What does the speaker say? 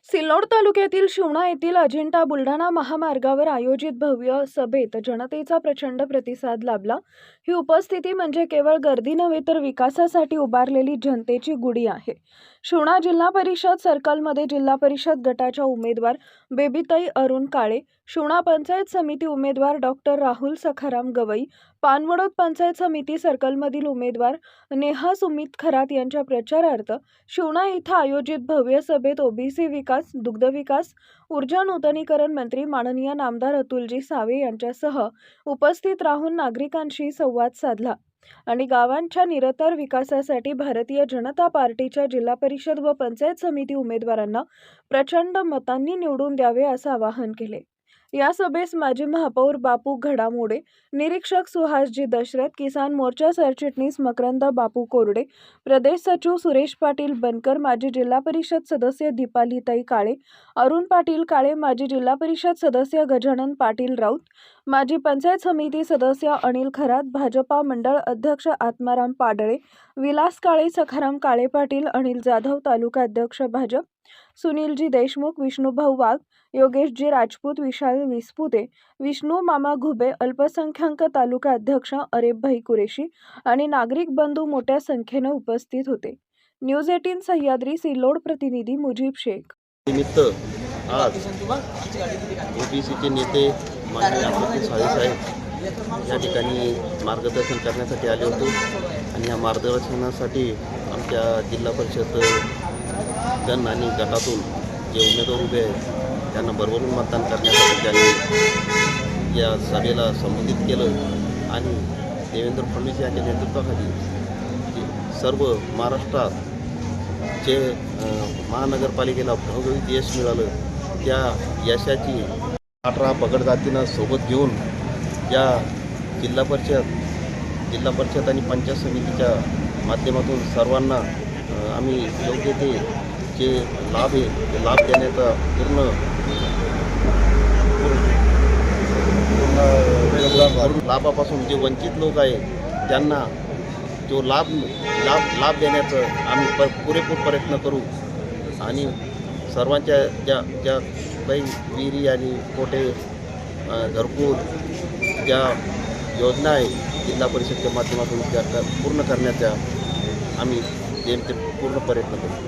सिल्लोड तालुक्यातील शिवणा येथील अजिंठा बुलढाणा महामार्गावर आयोजित भव्य सभेत जनतेचा प्रचंड प्रतिसाद लाभला। ही उपस्थिती म्हणजे केवळ गर्दी नव्हे तर विकासासाठी उभारलेली जनतेची गुढी आहे। शिवणा जिल्हा परिषद सर्कलमध्ये जिल्हा परिषद गटाच्या उमेदवार बेबीताई अरुण काळे, शिवणा पंचायत समिती उमेदवार डॉक्टर राहुल सखाराम गवई, पानवडोद पंचायत समिती सर्कलमधील उमेदवार नेहा सुमित खरात यांच्या प्रचारार्थ शिवणा येथे आयोजित भव्य सभेत ओबीसी विकास, दुग्ध विकास, ऊर्जा नूतनीकरण मंत्री माननीय नामदार अतुलजी सावे यांच्यासह उपस्थित राहून नागरिकांशी संवाद साधला आणि गावांच्या निरंतर विकासासाठी भारतीय जनता पार्टीच्या जिल्हा परिषद व पंचायत समिती उमेदवारांना प्रचंड मतांनी निवडून द्यावे असं आवाहन केले। या सभेस माजी महापौर बापू घडामोडे, निरीक्षक सुहासजी दशरथ, किसान मोर्चा सरचिटणीस मकरंद बापू कोरडे, प्रदेश सचिव सुरेश पाटील बनकर, माजी जिल्हा परिषद सदस्य दीपालीताई काळे, अरुण पाटील काळे, माजी जिल्हा परिषद सदस्य गजानन पाटील राऊत, माजी पंचायत समिती सदस्य अनिल खरात, भाजपा मंडळ अध्यक्ष आत्माराम पाडळे, विलास काळे, सखाराम काळे पाटील, अनिल जाधव, तालुका अध्यक्ष भाजप, सुनीलजी देशमुख, विष्णुभाऊ वाघ, योगेशजी राजपूत, विशाल विस्पुते, विष्णू मामा घुबे, अल्पसंख्याक तालुका अध्यक्ष अरेबभाई कुरेशी आणि नागरिक बंधू मोठ्या संख्येने उपस्थित होते। न्यूज 18 सह्याद्री सिल्लोड प्रतिनिधी मुजीब शेख। निमित्त आज ओबीसीचे नेते माननीय अतुलजी सावे साहेब या ठिकाणी मार्गदर्शन करण्यासाठी आले होते आणि या मार्गदर्शनासाठी आमच्या जिल्हा परिषद गण आणि गटातून जे उमेदवार उभे आहेत त्यांना भरभरून मतदान करण्यासाठी त्यांनी या सभेला संबोधित केलं आणि देवेंद्र फडणवीस यांच्या नेतृत्वाखाली सर्व महाराष्ट्रात जे महानगरपालिकेला भवभवीत यश मिळालं त्या यशाची 18 पगड जातीनं सोबत घेऊन या जिल्हा परिषद आणि पंचायत समितीच्या माध्यमातून सर्वांना आम्ही योग्य ते जे लाभ आहे ते लाभ देण्याचा पूर्ण लाभापासून जे वंचित लोक आहे त्यांना जो लाभ देण्याचं आम्ही पुरेपूर प्रयत्न करू आणि सर्वांच्या ज्या काही विहिरी आणि कोठे घरकुल ज्या योजना आहे जिल्हा परिषदेच्या माध्यमातून त्या पूर्ण करण्याचा आम्ही ते पूर्ण प्रयत्न करू।